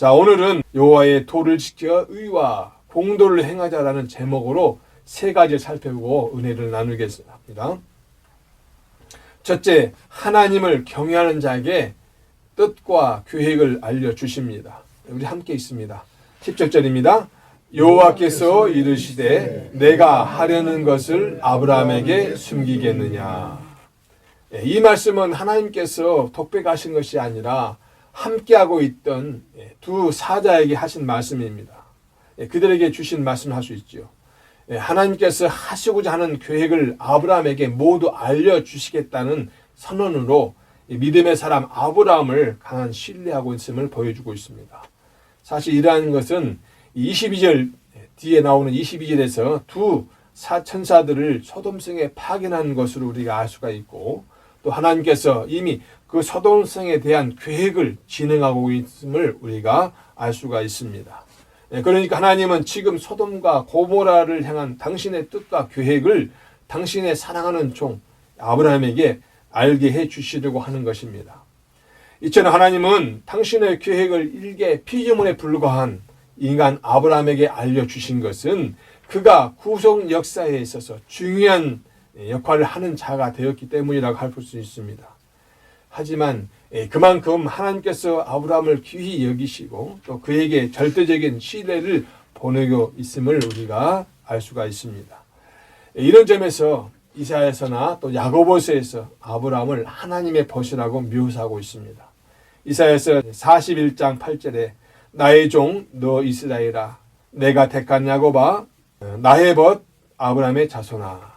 자, 오늘은 여호와의 도를 지켜 의와 공도를 행하자라는 제목으로 세 가지를 살펴보고 은혜를 나누겠습니다. 첫째, 하나님을 경외하는 자에게 뜻과 계획을 알려주십니다. 우리 함께 있습니다. 17절입니다. 여호와께서 이르시되 내가 하려는 것을 아브라함에게 숨기겠느냐. 이 말씀은 하나님께서 독백하신 것이 아니라 함께하고 있던 두 사자에게 하신 말씀입니다. 그들에게 주신 말씀을 할 수 있죠. 하나님께서 하시고자 하는 계획을 아브라함에게 모두 알려주시겠다는 선언으로 믿음의 사람 아브라함을 강한 신뢰하고 있음을 보여주고 있습니다. 사실 이러한 것은 22절 뒤에 나오는 22절에서 두 천사들을 소돔성에 파견한 것으로 우리가 알 수가 있고, 또 하나님께서 이미 그 소돔성에 대한 계획을 진행하고 있음을 우리가 알 수가 있습니다. 그러니까 하나님은 지금 소돔과 고모라를 향한 당신의 뜻과 계획을 당신의 사랑하는 종 아브라함에게 알게 해 주시려고 하는 것입니다. 이처럼 하나님은 당신의 계획을 일개 피조물에 불과한 인간 아브라함에게 알려주신 것은 그가 구속 역사에 있어서 중요한 역할을 하는 자가 되었기 때문이라고 할 수 있습니다. 하지만 그만큼 하나님께서 아브라함을 귀히 여기시고 또 그에게 절대적인 신뢰를 보내고 있음을 우리가 알 수가 있습니다. 이런 점에서 이사야서나 또 야고보서에서 아브라함을 하나님의 벗이라고 묘사하고 있습니다. 이사야서 41장 8절에 나의 종 너 이스라엘아 내가 택한 야곱아 나의 벗 아브라함의 자손아.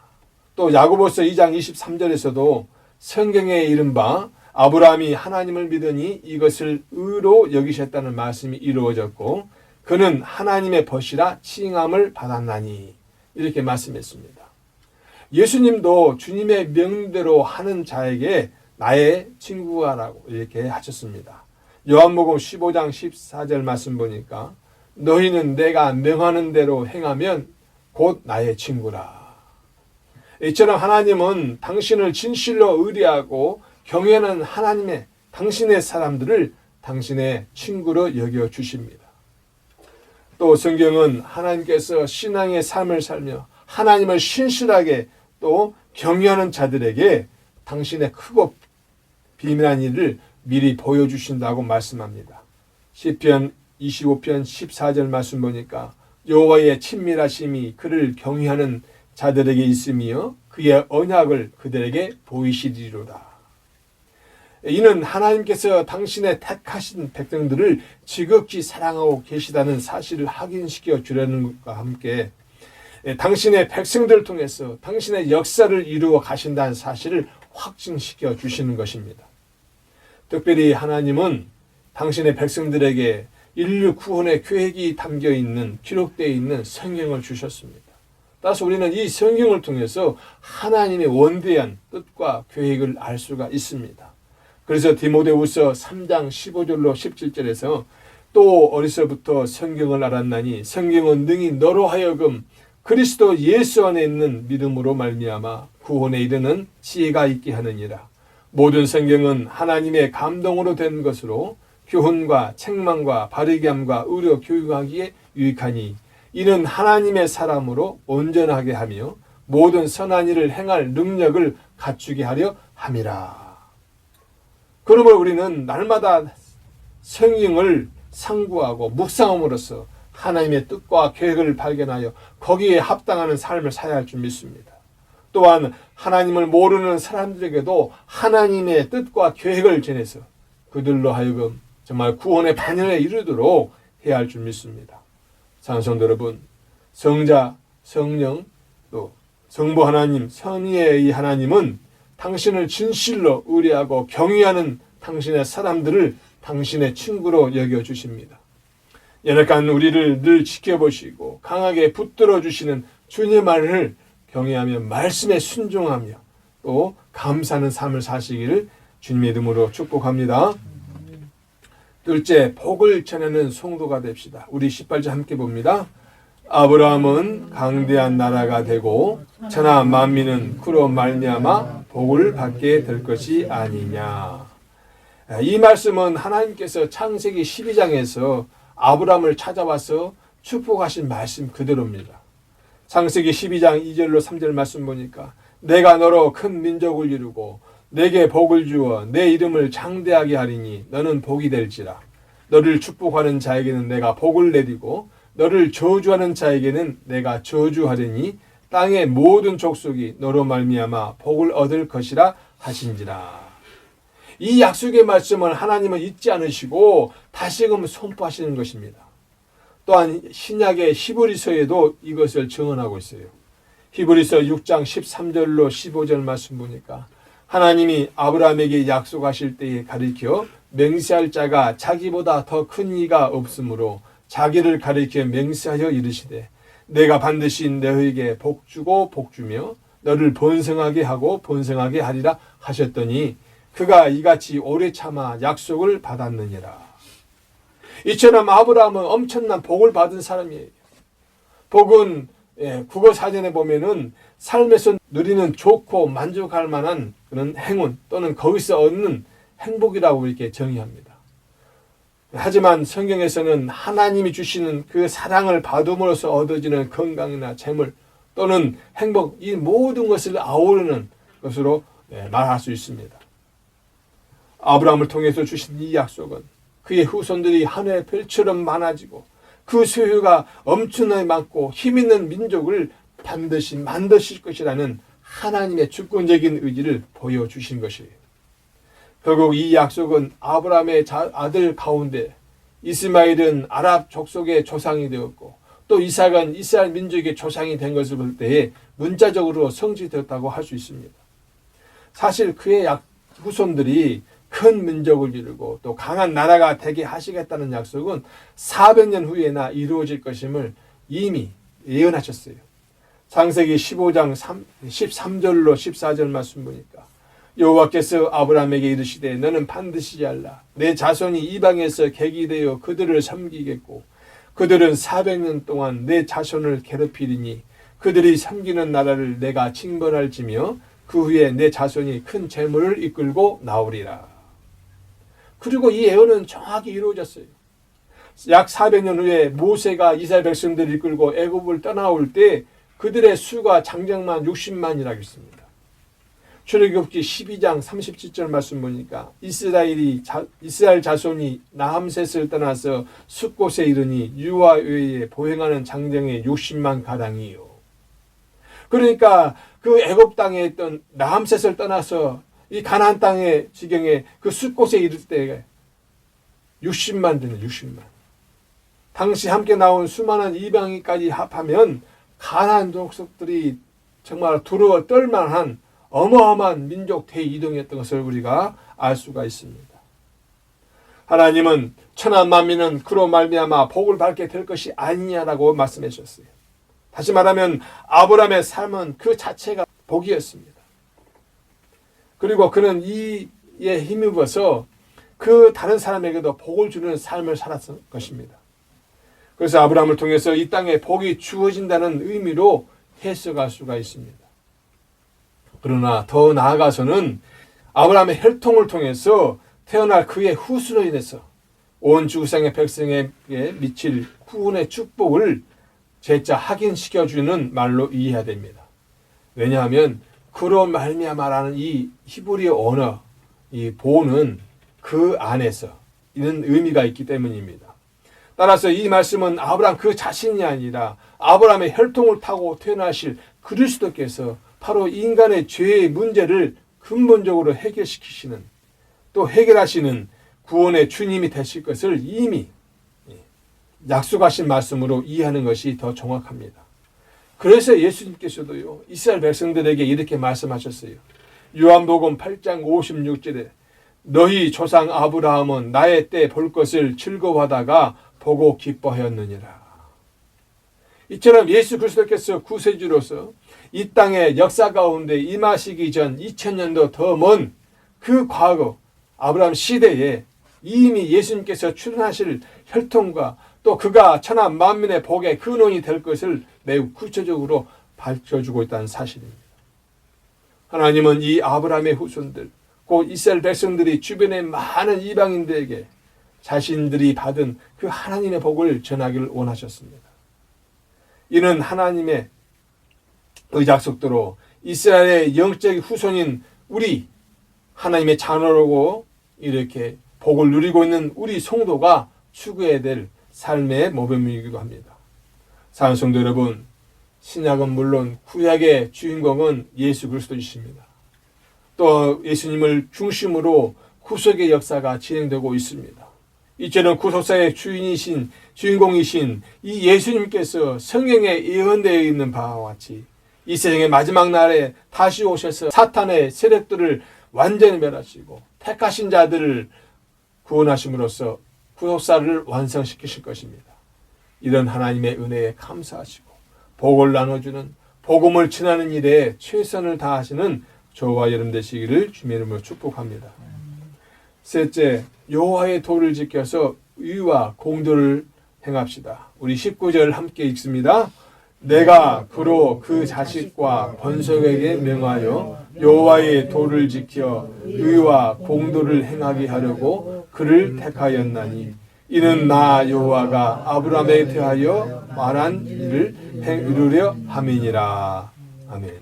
또 야고보서 2장 23절에서도 성경에 이른바 아브라함이 하나님을 믿으니 이것을 의로 여기셨다는 말씀이 이루어졌고 그는 하나님의 벗이라 칭함을 받았나니 이렇게 말씀했습니다. 예수님도 주님의 명대로 하는 자에게 나의 친구가라고 이렇게 하셨습니다. 요한복음 15장 14절 말씀 보니까 너희는 내가 명하는 대로 행하면 곧 나의 친구라. 이처럼 하나님은 당신을 진실로 의뢰하고 경외하는 하나님의 당신의 사람들을 당신의 친구로 여겨 주십니다. 또 성경은 하나님께서 신앙의 삶을 살며 하나님을 신실하게 또 경외하는 자들에게 당신의 크고 비밀한 일을 미리 보여주신다고 말씀합니다. 시편 25편 14절 말씀 보니까 여호와의 친밀하심이 그를 경외하는 자들에게 있으며 그의 언약을 그들에게 보이시리로다. 이는 하나님께서 당신의 택하신 백성들을 지극히 사랑하고 계시다는 사실을 확인시켜 주려는 것과 함께 당신의 백성들을 통해서 당신의 역사를 이루어 가신다는 사실을 확증시켜 주시는 것입니다. 특별히 하나님은 당신의 백성들에게 인류 구원의 계획이 담겨 있는 기록되어 있는 성경을 주셨습니다. 따라서 우리는 이 성경을 통해서 하나님의 원대한 뜻과 계획을 알 수가 있습니다. 그래서 디모데후서 3장 15절로 17절에서 또 어리서부터 성경을 알았나니 성경은 능히 너로 하여금 그리스도 예수 안에 있는 믿음으로 말미암아 구원에 이르는 지혜가 있게 하느니라. 모든 성경은 하나님의 감동으로 된 것으로 교훈과 책망과 바르게 함과 의로 교육하기에 유익하니 이는 하나님의 사람으로 온전하게 하며 모든 선한 일을 행할 능력을 갖추게 하려 함이라. 그러므로 우리는 날마다 성경을 상고하고 묵상함으로써 하나님의 뜻과 계획을 발견하여 거기에 합당하는 삶을 살아야 할 줄 믿습니다. 또한 하나님을 모르는 사람들에게도 하나님의 뜻과 계획을 전해서 그들로 하여금 정말 구원의 반열에 이르도록 해야 할 줄 믿습니다. 사랑하는 성도 여러분, 성자, 성령, 또 성부 하나님, 선의의 이 하나님은 당신을 진실로 의뢰하고 경외하는 당신의 사람들을 당신의 친구로 여겨주십니다. 연약한 우리를 늘 지켜보시고 강하게 붙들어 주시는 주님만을 경외하며 말씀에 순종하며 또 감사하는 삶을 사시기를 주님의 이름으로 축복합니다. 둘째, 복을 전하는 성도가 됩시다. 우리 18절 함께 봅니다. 아브라함은 강대한 나라가 되고 천하 만민은 그로 말미암아 복을 받게 될 것이 아니냐. 이 말씀은 하나님께서 창세기 12장에서 아브라함을 찾아와서 축복하신 말씀 그대로입니다. 창세기 12장 2절로 3절 말씀 보니까 내가 너로 큰 민족을 이루고 내게 복을 주어 내 이름을 장대하게 하리니 너는 복이 될지라. 너를 축복하는 자에게는 내가 복을 내리고 너를 저주하는 자에게는 내가 저주하리니 땅의 모든 족속이 너로 말미암아 복을 얻을 것이라 하신지라. 이 약속의 말씀을 하나님은 잊지 않으시고 다시금 선포하시는 것입니다. 또한 신약의 히브리서에도 이것을 증언하고 있어요. 히브리서 6장 13절로 15절 말씀 보니까 하나님이 아브라함에게 약속하실 때에 가리켜 맹세할 자가 자기보다 더 큰 이가 없으므로 자기를 가리켜 맹세하여 이르시되 내가 반드시 너에게 복주고 복주며 너를 번성하게 하고 번성하게 하리라 하셨더니 그가 이같이 오래 참아 약속을 받았느니라. 이처럼 아브라함은 엄청난 복을 받은 사람이에요. 복은 국어사전에 보면은 삶에서 누리는 좋고 만족할 만한 그런 행운 또는 거기서 얻는 행복이라고 이렇게 정의합니다. 하지만 성경에서는 하나님이 주시는 그 사랑을 받음으로써 얻어지는 건강이나 재물 또는 행복 이 모든 것을 아우르는 것으로 말할 수 있습니다. 아브라함을 통해서 주신 이 약속은 그의 후손들이 하늘의 별처럼 많아지고 그 소유가 엄청나게 많고 힘있는 민족을 반드시 만드실 것이라는 하나님의 주권적인 의지를 보여주신 것이에요. 결국 이 약속은 아브라함의 아들 가운데 이스마엘은 아랍 족속의 조상이 되었고 또 이삭은 이스라엘 민족의 조상이 된 것을 볼 때에 문자적으로 성취되었다고 할 수 있습니다. 사실 그의 후손들이 큰 민족을 이루고 또 강한 나라가 되게 하시겠다는 약속은 400년 후에나 이루어질 것임을 이미 예언하셨어요. 창세기 15장 13절로 14절 말씀 보니까 여호와께서 아브라함에게 이르시되 너는 반드시 알라. 내 자손이 이방에서 객이 되어 그들을 섬기겠고 그들은 400년 동안 내 자손을 괴롭히리니 그들이 섬기는 나라를 내가 징벌할지며 그 후에 내 자손이 큰 재물을 이끌고 나오리라. 그리고 이 예언은 정확히 이루어졌어요. 약 400년 후에 모세가 이스라엘 백성들을 이끌고 애굽을 떠나올 때 그들의 수가 장정만 60만이라고 했습니다. 출애굽기 12장 37절 말씀 보니까 이스라엘 자손이 라암셋을 떠나서 숫곳에 이르니 유아 외에 보행하는 장정의 60만 가량이요. 그러니까 그 애굽 땅에 있던 라암셋을 떠나서 이 가나안 땅의 지경에 그 숫곳에 이를 때 60만 되는 60만. 당시 함께 나온 수많은 이방인까지 합하면 가나안 족속들이 정말 두려워 떨만한 어마어마한 민족 대이동이었던 것을 우리가 알 수가 있습니다. 하나님은 천하 만민은 그로 말미암아 복을 받게 될 것이 아니냐라고 말씀해 주셨어요. 다시 말하면 아브라함의 삶은 그 자체가 복이었습니다. 그리고 그는 이에 힘입어서 그 다른 사람에게도 복을 주는 삶을 살았을 것입니다. 그래서 아브라함을 통해서 이 땅에 복이 주어진다는 의미로 해석할 수가 있습니다. 그러나 더 나아가서는 아브라함의 혈통을 통해서 태어날 그의 후손으로 인해서 온 지구상의 백성에게 미칠 구원의 축복을 재차 확인시켜주는 말로 이해해야 됩니다. 왜냐하면 그로 말미암아라는 이 히브리 언어, 이 보는 그 안에서 이런 의미가 있기 때문입니다. 따라서 이 말씀은 아브라함 그 자신이 아니라 아브라함의 혈통을 타고 태어나실 그리스도께서 바로 인간의 죄의 문제를 근본적으로 해결시키시는 또 해결하시는 구원의 주님이 되실 것을 이미 약속하신 말씀으로 이해하는 것이 더 정확합니다. 그래서 예수님께서도요 이스라엘 백성들에게 이렇게 말씀하셨어요. 요한복음 8장 56절에 너희 조상 아브라함은 나의 때 볼 것을 즐거워하다가 보고 기뻐하였느니라. 이처럼 예수 그리스도께서 구세주로서 이 땅의 역사 가운데 임하시기 전 2000년도 더 먼 그 과거 아브라함 시대에 이미 예수님께서 출현하실 혈통과 또 그가 천하 만민의 복의 근원이 될 것을 매우 구체적으로 밝혀주고 있다는 사실입니다. 하나님은 이 아브라함의 후손들 곧 이스라엘 백성들이 주변의 많은 이방인들에게 자신들이 받은 그 하나님의 복을 전하기를 원하셨습니다. 이는 하나님의 의작속도로 이스라엘의 영적 후손인 우리 하나님의 자녀로고 이렇게 복을 누리고 있는 우리 성도가 추구해야 될 삶의 모범이기도 합니다. 사랑하는 성도 여러분, 신약은 물론 구약의 주인공은 예수 그리스도이십니다. 또 예수님을 중심으로 구속의 역사가 진행되고 있습니다. 이처럼 구속사의 주인공이신 이 예수님께서 성경에 예언되어 있는 바와 같이 이 세상의 마지막 날에 다시 오셔서 사탄의 세력들을 완전히 멸하시고 택하신 자들을 구원하심으로써 구속사를 완성시키실 것입니다. 이런 하나님의 은혜에 감사하시고 복을 나눠주는 복음을 전하는 일에 최선을 다하시는 저와 여러분 되시기를 주님의 이름으로 축복합니다. 셋째, 여호와의 도를 지켜서 의와 공도를 행합시다. 우리 19절 함께 읽습니다. 내가 그로 그 자식과 번성에게 명하여 여호와의 도를 지켜 의와 공도를 행하게 하려고 그를 택하였나니 이는 나 여호와가 아브라함에 대하여 말한 일을 이루려 함이니라. 아멘.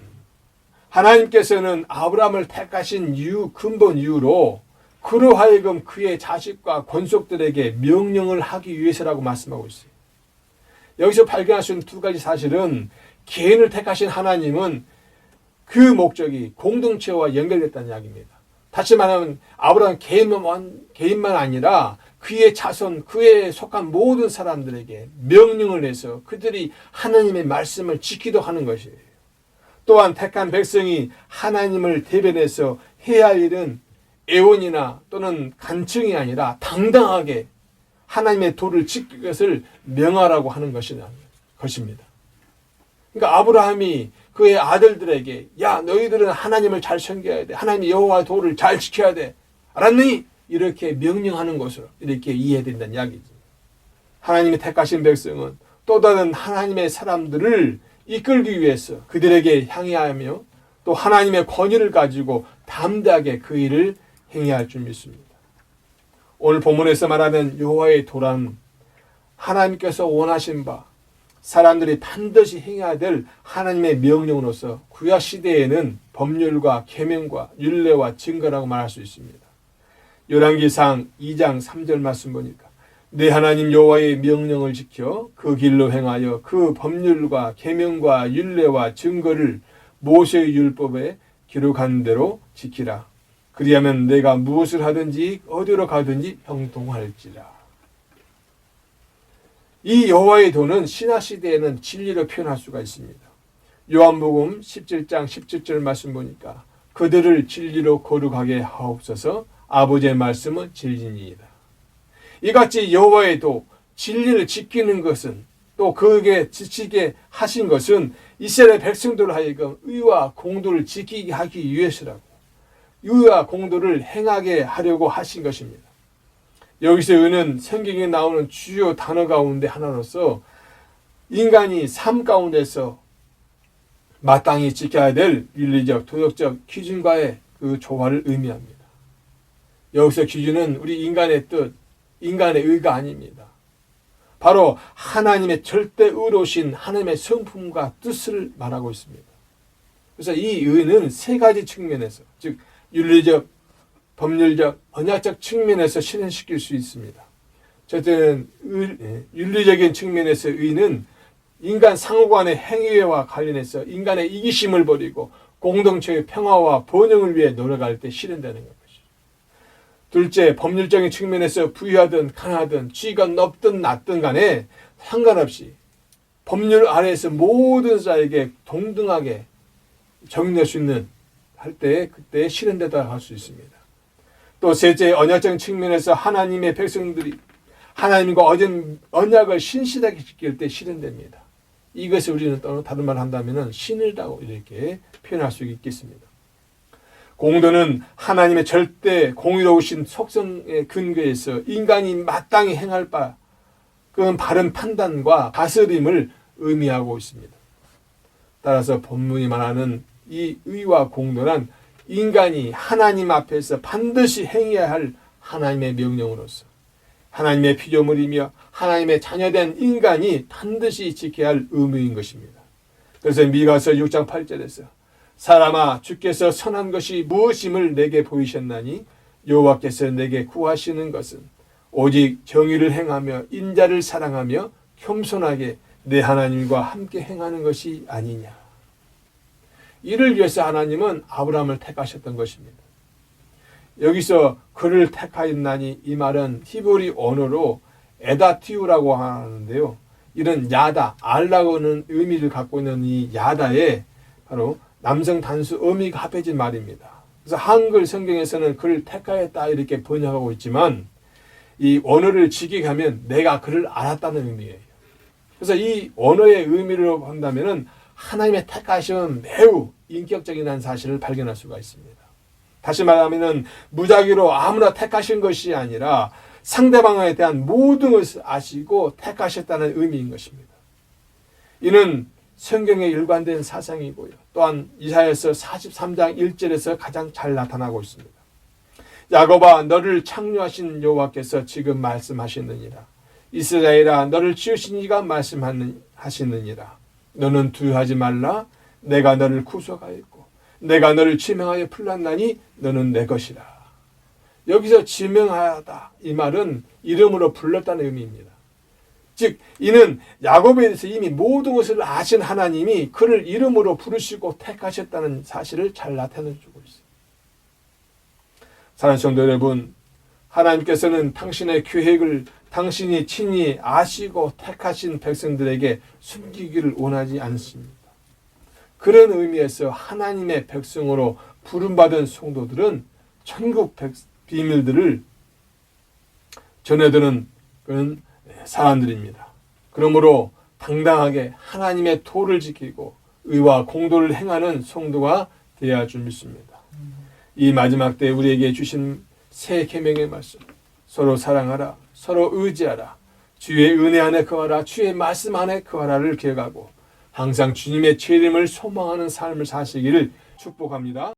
하나님께서는 아브라함을 택하신 이유, 근본 이유로 그로 하여금 그의 자식과 권속들에게 명령을 하기 위해서라고 말씀하고 있어요. 여기서 발견할 수 있는 두 가지 사실은 개인을 택하신 하나님은 그 목적이 공동체와 연결됐다는 이야기입니다. 다시 말하면 아브라함 개인만 아니라 그의 자손, 그에 속한 모든 사람들에게 명령을 해서 그들이 하나님의 말씀을 지키도록 하는 것이에요. 또한 택한 백성이 하나님을 대변해서 해야 할 일은 애원이나 또는 간청이 아니라 당당하게 하나님의 도를 지킬 것을 명하라고 하는 것입니다. 그러니까 아브라함이 그의 아들들에게 야 너희들은 하나님을 잘 섬겨야 돼. 하나님의 여호와의 도를 잘 지켜야 돼. 알았니? 이렇게 명령하는 것으로 이렇게 이해해야 된다는 이야기죠. 하나님이 택하신 백성은 또 다른 하나님의 사람들을 이끌기 위해서 그들에게 향해하며 또 하나님의 권위를 가지고 담대하게 그 일을 행해야 할 줄 믿습니다. 오늘 본문에서 말하는 여호와의 도란 하나님께서 원하신 바 사람들이 반드시 행해야 될 하나님의 명령으로서 구약 시대에는 법률과 계명과 율례와 증거라고 말할 수 있습니다. 열왕기상 2장 3절 말씀 보니까 내 하나님 여호와의 명령을 지켜 그 길로 행하여 그 법률과 계명과 율례와 증거를 모세의 율법에 기록한 대로 지키라. 그리하면 내가 무엇을 하든지 어디로 가든지 형통할지라. 이 여호와의 도는 신약 시대에는 진리로 표현할 수가 있습니다. 요한복음 17장 17절 말씀 보니까 그들을 진리로 거룩하게 하옵소서. 아버지의 말씀은 진리니이다. 이같이 여호와의 도 진리를 지키는 것은 또 그에게 지키게 하신 것은 이스라엘 백성들 하여금 의와 공도를 지키게 하기 위해서라고 의와 공도를 행하게 하려고 하신 것입니다. 여기서 의는 성경에 나오는 주요 단어 가운데 하나로서 인간이 삶 가운데서 마땅히 지켜야 될 윤리적, 도덕적 기준과의 그 조화를 의미합니다. 여기서 기준은 우리 인간의 뜻, 인간의 의가 아닙니다. 바로 하나님의 절대 의로우신 하나님의 성품과 뜻을 말하고 있습니다. 그래서 이 의는 세 가지 측면에서, 즉 윤리적, 법률적, 언약적 측면에서 실현시킬 수 있습니다. 첫째는 윤리적인 측면에서 의는 인간 상호간의 행위와 관련해서 인간의 이기심을 버리고 공동체의 평화와 번영을 위해 노력할 때 실현되는 것이죠. 둘째, 법률적인 측면에서 부유하든 가난하든 지위가 높든 낮든 간에 상관없이 법률 아래에서 모든 자에게 동등하게 적용될 수 있는 할 때 그때 실현되다 할 수 있습니다. 또 셋째, 언약적인 측면에서 하나님의 백성들이 하나님과 언약을 신실하게 지킬 때 실현됩니다. 이것을 우리는 또 다른 말 한다면 신이라고 이렇게 표현할 수 있겠습니다. 공도는 하나님의 절대 공의로우신 속성의 근거에서 인간이 마땅히 행할 바 그건 바른 판단과 다스림을 의미하고 있습니다. 따라서 본문이 말하는 이 의와 공도란 인간이 하나님 앞에서 반드시 행해야 할 하나님의 명령으로서 하나님의 피조물이며 하나님의 자녀된 인간이 반드시 지켜야 할 의무인 것입니다. 그래서 미가서 6장 8절에서 사람아 주께서 선한 것이 무엇임을 내게 보이셨나니 여호와께서 내게 구하시는 것은 오직 정의를 행하며 인자를 사랑하며 겸손하게 내 하나님과 함께 행하는 것이 아니냐. 이를 위해서 하나님은 아브라함을 택하셨던 것입니다. 여기서 그를 택하였나니 이 말은 히브리 언어로 에다티우라고 하는데요. 이런 야다, 알라고는 의미를 갖고 있는 이 야다에 바로 남성 단수 의미가 합해진 말입니다. 그래서 한글 성경에서는 그를 택하였다 이렇게 번역하고 있지만 이 언어를 직역하면 내가 그를 알았다는 의미예요. 그래서 이 언어의 의미로 본다면은 하나님의 택하심은 매우 인격적인 한 사실을 발견할 수가 있습니다. 다시 말하면 무작위로 아무나 택하신 것이 아니라 상대방에 대한 모든 것을 아시고 택하셨다는 의미인 것입니다. 이는 성경에 일관된 사상이고요. 또한 이사야서 43장 1절에서 가장 잘 나타나고 있습니다. 야곱아 너를 창조하신 여호와께서 지금 말씀하시느니라. 이스라엘아 너를 지으신 이가 말씀하시느니라. 너는 두려워하지 말라. 내가 너를 구속하였고 내가 너를 지명하여 불렀나니 너는 내 것이라. 여기서 지명하다 이 말은 이름으로 불렀다는 의미입니다. 즉 이는 야곱에 대해서 이미 모든 것을 아신 하나님이 그를 이름으로 부르시고 택하셨다는 사실을 잘 나타내주고 있습니다. 사랑하는 성도 여러분, 하나님께서는 당신의 계획을 당신이 친히 아시고 택하신 백성들에게 숨기기를 원하지 않습니다. 그런 의미에서 하나님의 백성으로 부름받은 성도들은 천국 비밀들을 전해드는 그런 사람들입니다. 그러므로 당당하게 하나님의 도를 지키고 의와 공도를 행하는 성도가 되어야 줄 믿습니다. 이 마지막 때 우리에게 주신 새 계명의 말씀, 서로 사랑하라, 서로 의지하라, 주의 은혜 안에 거하라, 주의 말씀 안에 거하라를 기억하고 항상 주님의 재림을 소망하는 삶을 사시기를 축복합니다.